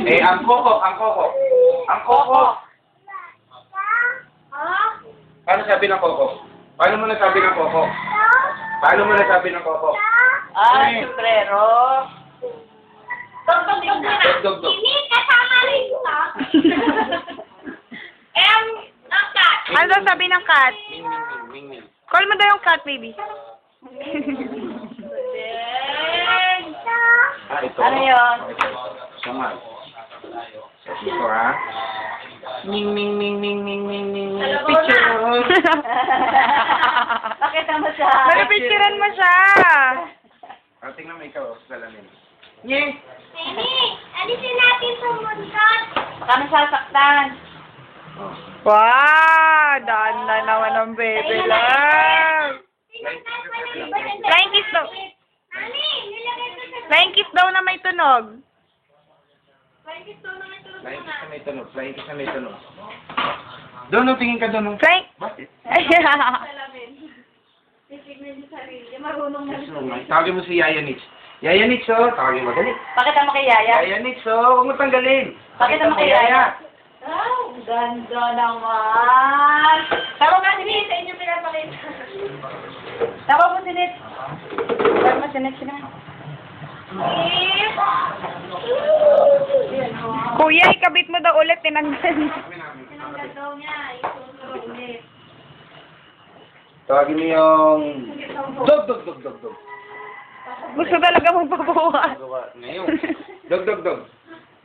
Eh, ang koko. Ang koko. Paano sabi ng koko? Paano mo nasabi ng koko? Paano mo nasabi ng koko? Sombrero. Dog. Hindi, kasama rin ito. Ang cat. Ano daw sabi ng cat? Ming. Call mo daw yung cat, baby. Ito. Ano yun? Sama. Ito, ha? Ming. Picture. Pakita mo siya. Pero picturean mo siya. Tingnan mo ikaw, salamin. Yes. Nini, alisin natin pumuntot. Baka nasasaktan. Wow! Daan na naman ang baby lang. Flying kiss daw. Nani, nilagay ko sa... Flying kiss daw na may tunog. Flying kiss na may tunog. Doon, tingin ka doon. Flying... Bakit? Titignan yung sarili. Marunong na. Tawagin mo si Yaya Nitz. Yaya Nitz, oh. Tawagin mo. Dali. Pakita mo kay Yaya. Yaya Nitz, oh. Huwag mo tanggalin. Pakita mo kay Yaya. Ang ganda naman. Tawag nga si Nit. Sa inyo pinapakita. Tawag mo si Nit. Tawag mo si Nit. Sige na. Kuya, ikabit mo daw ulit. Tinanggal. Tinanggal daw niya. Isusunod ulit. Tawagin mo yung... Dog. Gusto talaga magpabukas. Ngayon. Dog.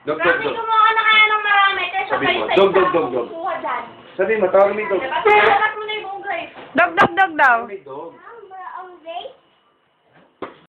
Grabe, kumuha na kaya ng marami. Kaya Sabi kayo mo, sa dog. isa kukuha dyan. Sabi mo, tawagin mo yung dog. Sarat mo na yung buong guys. Dog daw. May dog.